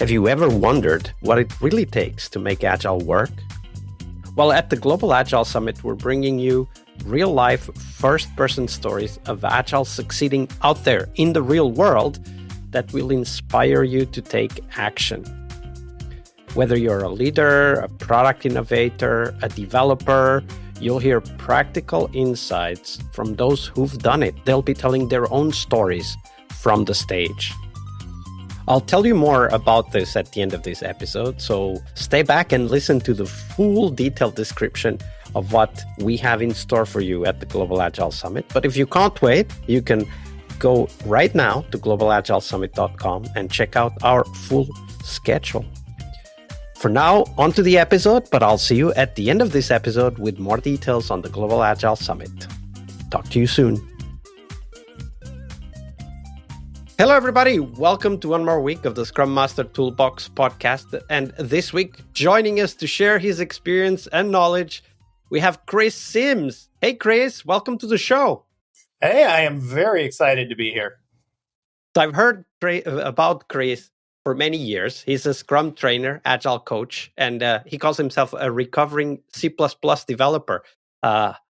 Have you ever wondered what it really takes to make Agile work? Well, at the Global Agile Summit, we're bringing you real-life, first-person stories of Agile succeeding out there in the real world that will inspire you to take action. Whether you're a leader, a product innovator, a developer, you'll hear practical insights from those who've done it. They'll be telling their own stories from the stage. I'll tell you more about this at the end of this episode, so stay back and listen to the full detailed description of what we have in store for you at the Global Agile Summit. But if you can't wait, you can go right now to globalagilesummit.com and check out our full schedule. For now, on to the episode, but I'll see you at the end of this episode with more details on the Global Agile Summit. Talk to you soon. Hello, everybody. Welcome to one more week of the Scrum Master Toolbox podcast. And this week, joining us to share his experience and knowledge, we have Chris Sims. Hey, Chris, welcome to the show. Hey, I am very excited to be here. So I've heard about Chris for many years. He's a Scrum trainer, Agile coach, and he calls himself a recovering C++ developer.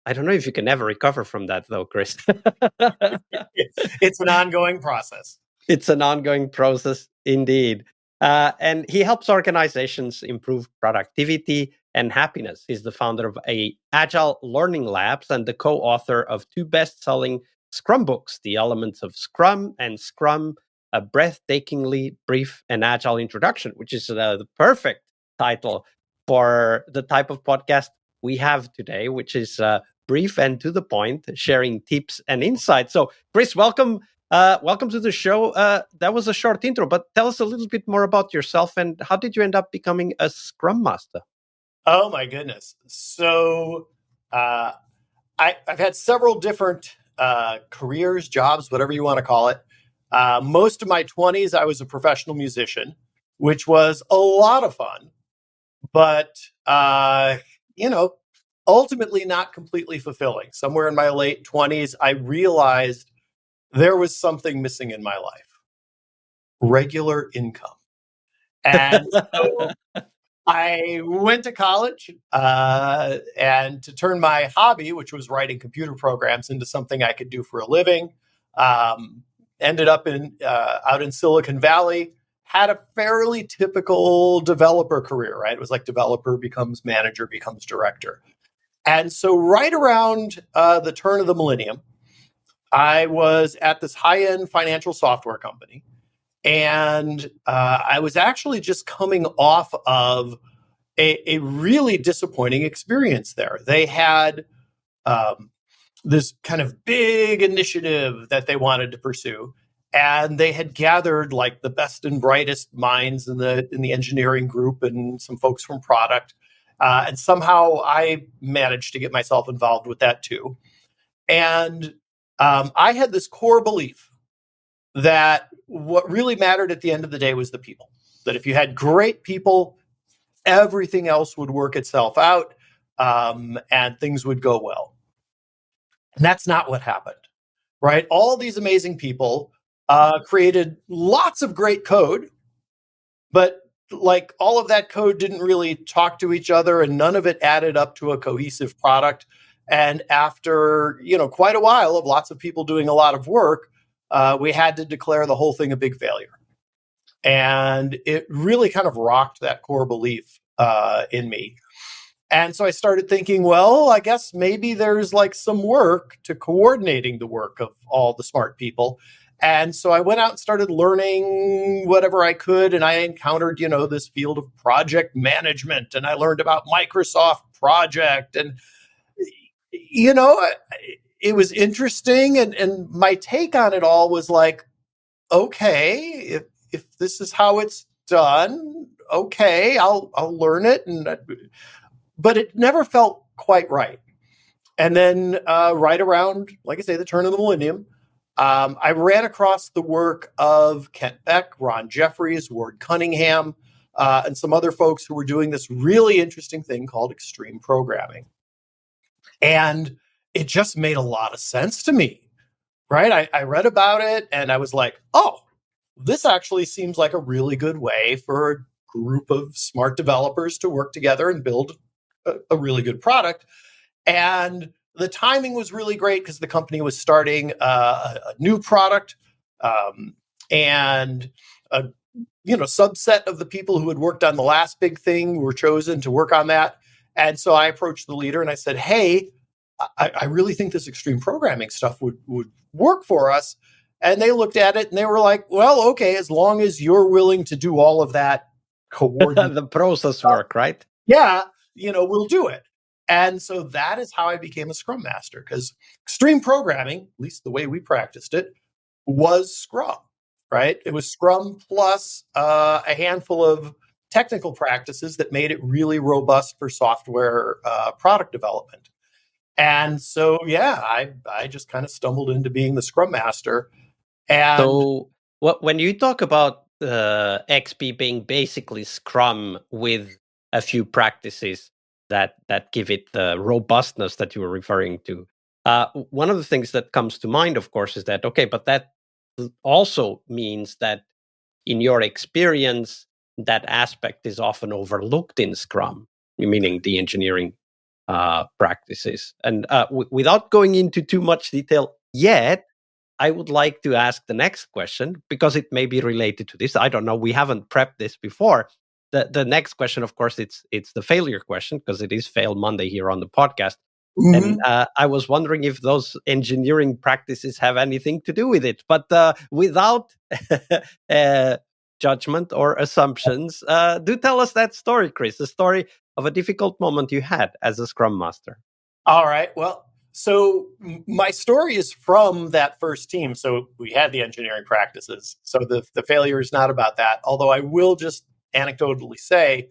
I don't know if you can ever recover from that, though, Chris. It's an ongoing process. It's an ongoing process, indeed. And he helps organizations improve productivity and happiness. He's the founder of Agile Learning Labs and the co-author of two best-selling Scrum books, The Elements of Scrum and Scrum, A Breathtakingly Brief and Agile Introduction, which is the perfect title for the type of podcast we have today, which is brief and to the point, sharing tips and insights. So, Chris, welcome to the show. That was a short intro, but tell us a little bit more about yourself and how did you end up becoming a Scrum Master? Oh, my goodness. So I've had several different careers, jobs, whatever you want to call it. Most of my 20s, I was a professional musician, which was a lot of fun, but, ultimately not completely fulfilling. Somewhere in my late 20s, I realized there was something missing in my life. Regular income. And so I went to college and to turn my hobby, which was writing computer programs, into something I could do for a living. Ended up out in Silicon Valley, had a fairly typical developer career, right? It was like developer becomes manager, becomes director. And so right around the turn of the millennium, I was at this high-end financial software company. And I was actually just coming off of a really disappointing experience there. They had this kind of big initiative that they wanted to pursue. And they had gathered like the best and brightest minds in the engineering group and some folks from product. And somehow I managed to get myself involved with that too. And I had this core belief that what really mattered at the end of the day was the people. That if you had great people, everything else would work itself out and things would go well. And that's not what happened, right? All these amazing people created lots of great code, but like all of that code didn't really talk to each other and none of it added up to a cohesive product. And after, quite a while of lots of people doing a lot of work, we had to declare the whole thing a big failure. And it really kind of rocked that core belief in me. And so I started thinking, well, I guess maybe there's like some work to coordinating the work of all the smart people. And so I went out and started learning whatever I could. And I encountered, this field of project management. And I learned about Microsoft Project. And, it was interesting. And my take on it all was like, okay, if this is how it's done, okay, I'll learn it. But it never felt quite right. And then right around, like I say, the turn of the millennium, I ran across the work of Kent Beck, Ron Jeffries, Ward Cunningham, and some other folks who were doing this really interesting thing called extreme programming. And it just made a lot of sense to me, right? I read about it and I was like, oh, this actually seems like a really good way for a group of smart developers to work together and build a really good product. And the timing was really great because the company was starting a new product, and a subset of the people who had worked on the last big thing were chosen to work on that. And so I approached the leader and I said, "Hey, I really think this extreme programming stuff would work for us." And they looked at it and they were like, "Well, okay, as long as you're willing to do all of that coordination, The process work, right? yeah, we'll do it." And so that is how I became a Scrum Master, because extreme programming, at least the way we practiced it, was Scrum, right? It was Scrum plus a handful of technical practices that made it really robust for software product development. And so, yeah, I just kind of stumbled into being the Scrum Master. And So when you talk about XP being basically Scrum with a few practices that give it the robustness that you were referring to, one of the things that comes to mind, of course, is that, okay, but that also means that in your experience, that aspect is often overlooked in Scrum, meaning the engineering practices. And without going into too much detail yet, I would like to ask the next question, because it may be related to this. I don't know. We haven't prepped this before. The next question, of course, it's the failure question, because it is Fail Monday here on the podcast. And I was wondering if those engineering practices have anything to do with it. But without judgment or assumptions, do tell us that story, Chris, the story of a difficult moment you had as a Scrum Master. All right. Well, so my story is from that first team. So we had the engineering practices. So the failure is not about that. Although I will just anecdotally say,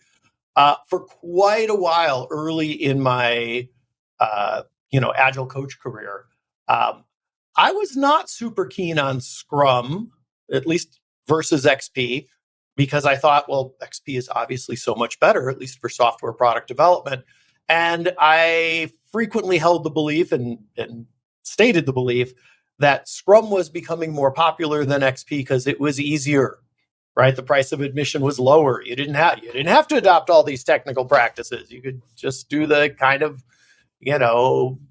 for quite a while early in my agile coach career, I was not super keen on Scrum, at least versus XP, because I thought, well, XP is obviously so much better, at least for software product development. And I frequently held the belief and stated the belief that Scrum was becoming more popular than XP because it was easier, right? The price of admission was lower. You didn't have to adopt all these technical practices. You could just do the kind of,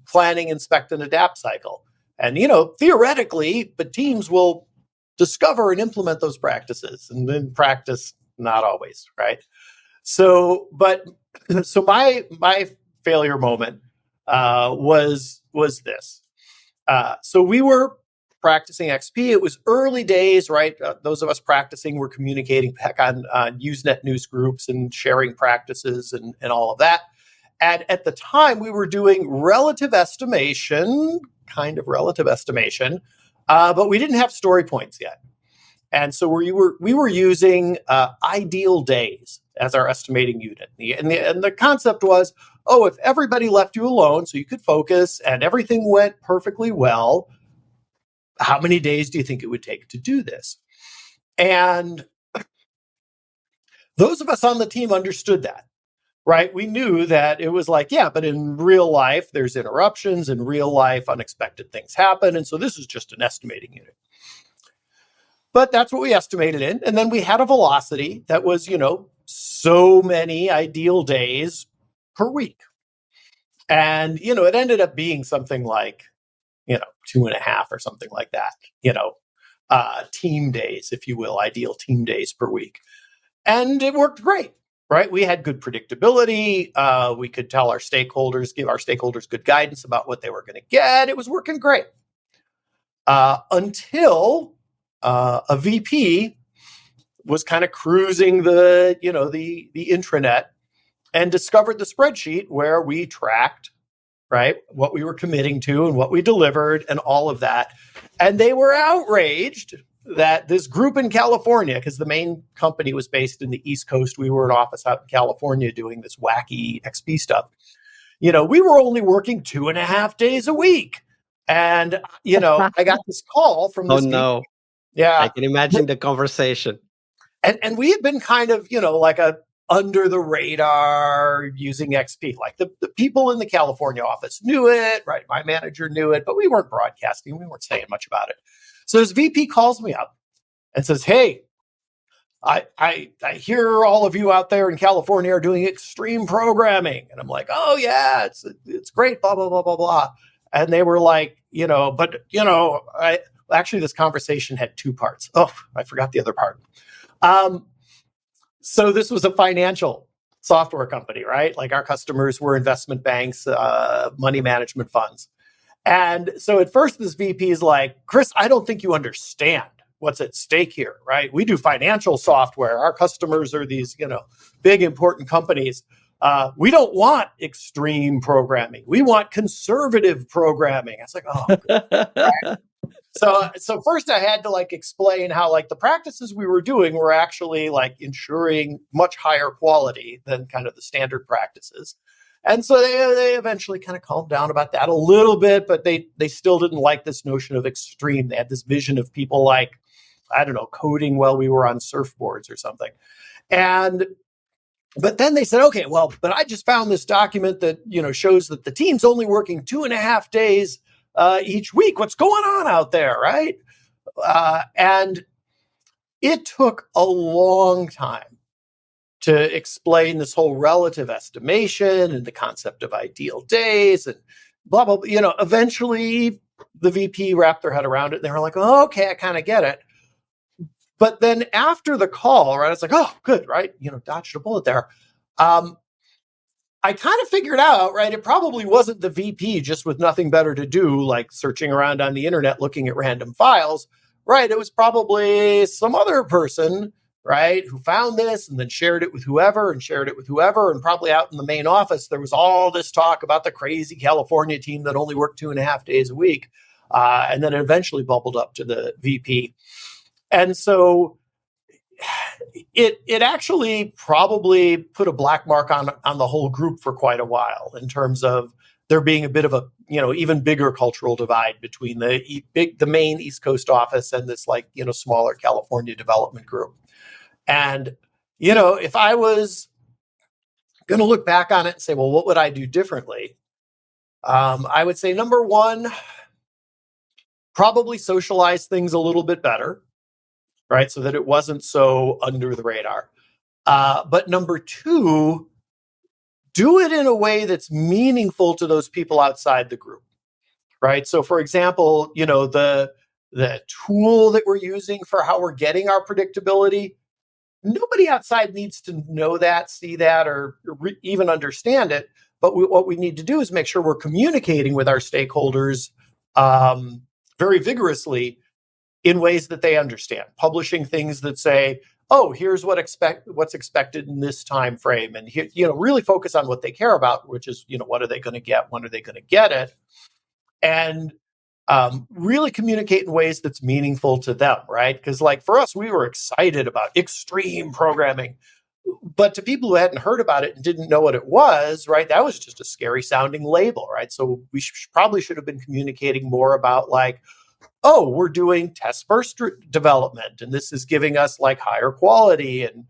planning, inspect, and adapt cycle. And, theoretically, but teams will discover and implement those practices, and then practice, not always, right? So my failure moment was this. So we were practicing XP. It was early days, right? Those of us practicing were communicating back on Usenet news groups and sharing practices and all of that. And at the time, we were doing kind of relative estimation, but we didn't have story points yet. And so we were using ideal days as our estimating unit. And the concept was, if everybody left you alone so you could focus and everything went perfectly well, how many days do you think it would take to do this? And those of us on the team understood that, right? We knew that it was like, yeah, but in real life, there's interruptions. In real life, unexpected things happen. And so this is just an estimating unit. But that's what we estimated in. And then we had a velocity that was, so many ideal days per week. And, it ended up being something like, 2.5 or something like that, team days, if you will, ideal team days per week. And it worked great, right? We had good predictability. We could tell our stakeholders, give our stakeholders good guidance about what they were going to get. It was working great. Until a VP was kind of cruising the intranet and discovered the spreadsheet where we tracked, right, what we were committing to and what we delivered and all of that. And they were outraged that this group in California, because the main company was based in the East Coast, we were an office out in California doing this wacky XP stuff. We were only working 2.5 days a week. And, I got this call from this Oh, no. VP. Yeah. I can imagine the conversation. And we had been kind of, like a under the radar using XP. Like the people in the California office knew it, right? My manager knew it, but we weren't broadcasting. We weren't saying much about it. So this VP calls me up and says, "Hey, I hear all of you out there in California are doing extreme programming." And I'm like, "Oh yeah, it's great, blah, blah, blah, blah, blah." And they were like, actually this conversation had two parts. Oh, I forgot the other part. So this was a financial software company, right? Like our customers were investment banks, money management funds. And so at first this VP is like, "Chris, I don't think you understand what's at stake here, right? We do financial software. Our customers are these, big important companies. We don't want extreme programming. We want conservative programming." I was like, "Oh, right." So first I had to explain how the practices we were doing were actually ensuring much higher quality than kind of the standard practices. And so they eventually kind of calmed down about that a little bit, but they still didn't like this notion of extreme. They had this vision of people I don't know, coding while we were on surfboards or something. But then they said, "Okay, well, but I just found this document that, shows that the team's only working 2.5 days each week. What's going on out there?" Right. And it took a long time to explain this whole relative estimation and the concept of ideal days and blah, blah, blah. Eventually the VP wrapped their head around it. And they were like, "Oh, okay, I kind of get it." But then after the call, right, it's like, "Oh, good, right? Dodged a bullet there." I kind of figured out, right, it probably wasn't the VP just with nothing better to do, like searching around on the internet looking at random files, right? It was probably some other person, right, who found this and then shared it with whoever and shared it with whoever. And probably out in the main office, there was all this talk about the crazy California team that only worked 2.5 days a week. And then it eventually bubbled up to the VP. And so it actually probably put a black mark on the whole group for quite a while in terms of there being a bit of a even bigger cultural divide between the main East Coast office and this smaller California development group. And if I was going to look back on it and say, well, what would I do differently? I would say number one, probably socialize things a little bit better, right? So that it wasn't so under the radar. But number two, do it in a way that's meaningful to those people outside the group, right? So for example, the tool that we're using for how we're getting our predictability, nobody outside needs to know that, see that, or even understand it. But what we need to do is make sure we're communicating with our stakeholders very vigorously in ways that they understand, publishing things that say, "Oh, here's what's expected in this time frame," and here, really focus on what they care about, which is, what are they going to get, when are they going to get it, and really communicate in ways that's meaningful to them, right? Because for us, we were excited about extreme programming, but to people who hadn't heard about it and didn't know what it was, right, that was just a scary sounding label, right? So we probably should have been communicating more about "Oh, we're doing test first development, and this is giving us higher quality and,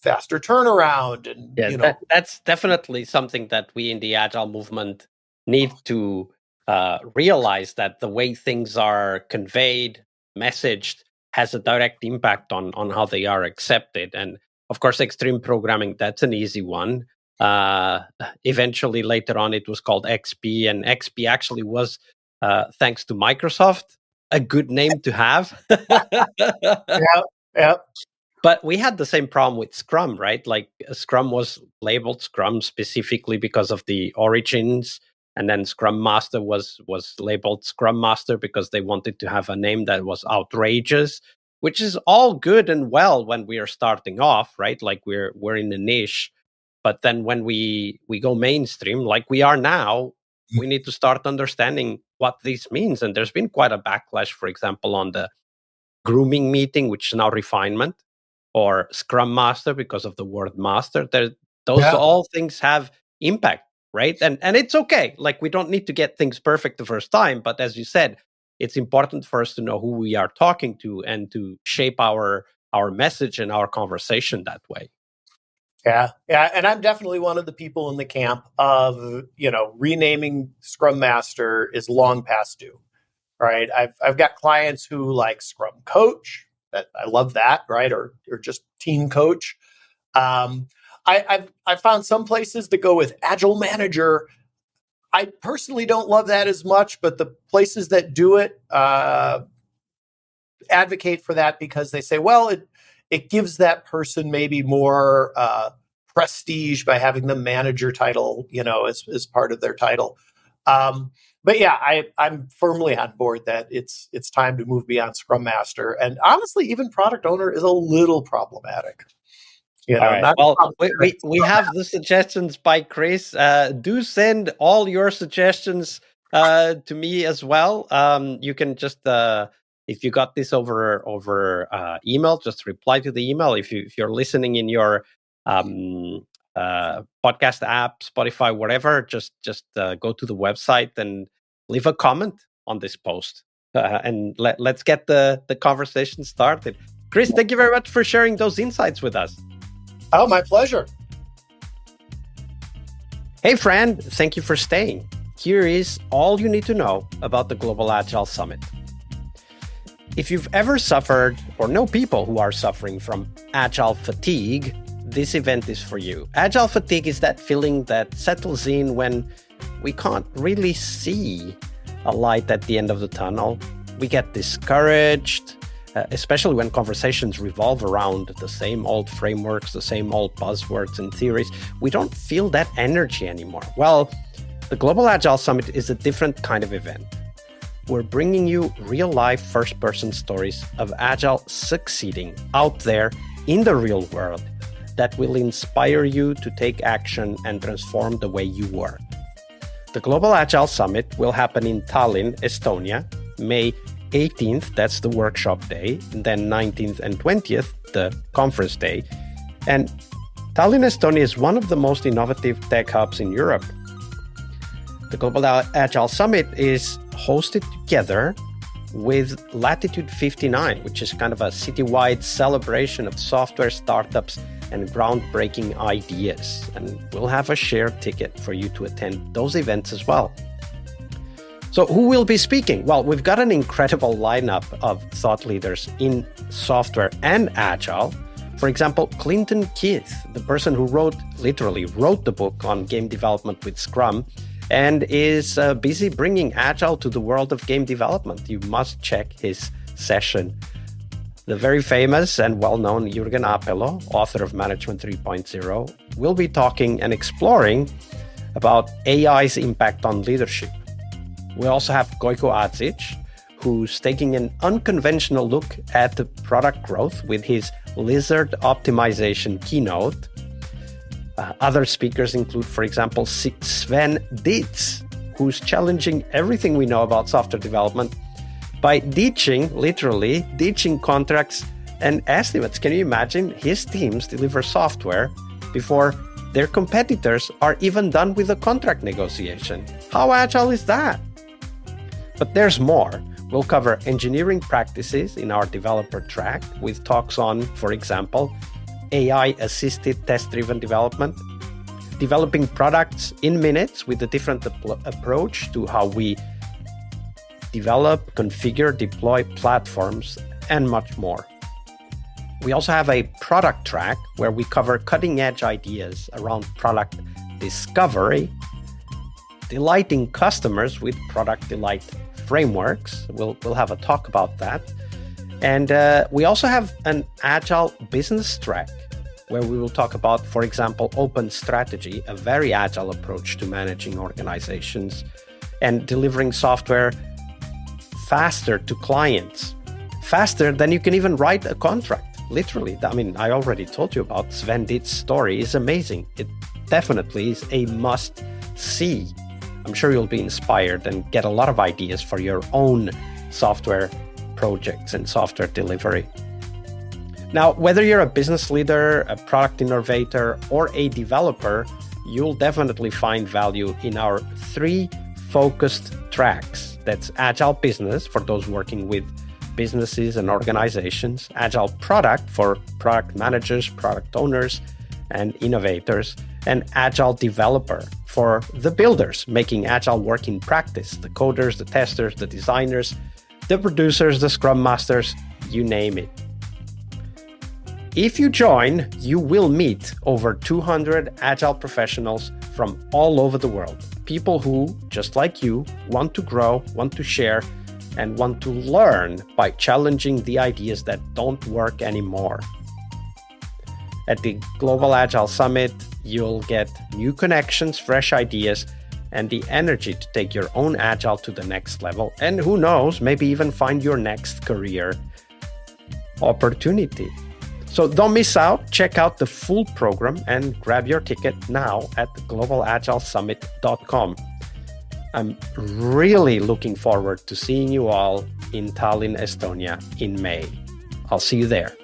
faster turnaround." And, that's definitely something that we in the Agile movement need to realize, that the way things are conveyed, messaged, has a direct impact on how they are accepted. And of course, extreme programming, that's an easy one. Eventually, later on, it was called XP, and XP actually was, thanks to Microsoft, a good name to have. yeah. But we had the same problem with Scrum, right? Scrum was labeled Scrum specifically because of the origins, and then Scrum Master was labeled Scrum Master because they wanted to have a name that was outrageous, which is all good and well when we are starting off, right? We're in a niche, but then when we go mainstream, like we are now, we need to start understanding what this means. And there's been quite a backlash, for example, on the grooming meeting, which is now refinement, or Scrum Master because of the word master. Those all things have impact, right? And it's okay. We don't need to get things perfect the first time, but as you said, it's important for us to know who we are talking to and to shape our message and our conversation that way. Yeah. And I'm definitely one of the people in the camp of, renaming Scrum Master is long past due, right? I've got clients who like Scrum Coach, I love that, right? Or just team coach. I've found some places that go with agile manager. I personally don't love that as much, but the places that do it advocate for that because they say, well, it gives that person maybe more prestige by having the manager title, as part of their title. But yeah, I'm firmly on board that it's time to move beyond Scrum Master. And honestly, even product owner is a little problematic. All right. Well, we have the suggestions by Chris. Do send all your suggestions to me as well. You can just if you got this over email, just reply to the email. If you're listening in your podcast app, Spotify, whatever, just go to the website and leave a comment on this post, and let's get the conversation started. Chris, thank you very much for sharing those insights with us. Oh, my pleasure. Hey, friend, thank you for staying. Here is all you need to know about the Global Agile Summit. If you've ever suffered or know people who are suffering from agile fatigue, this event is for you. Agile fatigue is that feeling that settles in when we can't really see a light at the end of the tunnel. We get discouraged, especially when conversations revolve around the same old frameworks, the same old buzzwords and theories. We don't feel that energy anymore. Well, the Global Agile Summit is a different kind of event. We're bringing you real-life first-person stories of Agile succeeding out there in the real world that will inspire you to take action and transform the way you work. The Global Agile Summit will happen in Tallinn, Estonia, May 18th, that's the workshop day, and then 19th and 20th, the conference day. And Tallinn, Estonia is one of the most innovative tech hubs in Europe. The Global Agile Summit is hosted together with Latitude 59, which is kind of a citywide celebration of software startups and groundbreaking ideas. And we'll have a shared ticket for you to attend those events as well. So who will be speaking? Well, we've got an incredible lineup of thought leaders in software and Agile. For example, Clinton Keith, the person who literally wrote the book on game development with Scrum, and is busy bringing Agile to the world of game development. You must check his session. The very famous and well-known Jürgen Apelo, author of Management 3.0, will be talking and exploring about AI's impact on leadership. We also have Gojko Adzic, who's taking an unconventional look at the product growth with his lizard optimization keynote. Other speakers include, for example, Sven Dietz, who's challenging everything we know about software development by literally ditching contracts and estimates. Can you imagine? His teams deliver software before their competitors are even done with the contract negotiation. How agile is that? But there's more. We'll cover engineering practices in our developer track with talks on, for example, AI-assisted test-driven development, developing products in minutes with a different approach to how we develop, configure, deploy platforms, and much more. We also have a product track where we cover cutting-edge ideas around product discovery, delighting customers with product delight frameworks. We'll have a talk about that. And we also have an agile business track where we will talk about, for example, open strategy, a very agile approach to managing organizations and delivering software faster to clients, faster than you can even write a contract, literally. I mean, I already told you about Sven Dietz's story. It's amazing. It definitely is a must-see. I'm sure you'll be inspired and get a lot of ideas for your own software projects and software delivery. Now, whether you're a business leader, a product innovator, or a developer, you'll definitely find value in our 3 focused tracks. That's Agile Business for those working with businesses and organizations, Agile Product for product managers, product owners, and innovators, and Agile Developer for the builders making Agile work in practice, the coders, the testers, the designers, the producers, the Scrum Masters, you name it. If you join, you will meet over 200 Agile professionals from all over the world. People who, just like you, want to grow, want to share, and want to learn by challenging the ideas that don't work anymore. At the Global Agile Summit, you'll get new connections, fresh ideas, and the energy to take your own Agile to the next level. And who knows, maybe even find your next career opportunity. So don't miss out. Check out the full program and grab your ticket now at globalagilesummit.com. I'm really looking forward to seeing you all in Tallinn, Estonia in May. I'll see you there.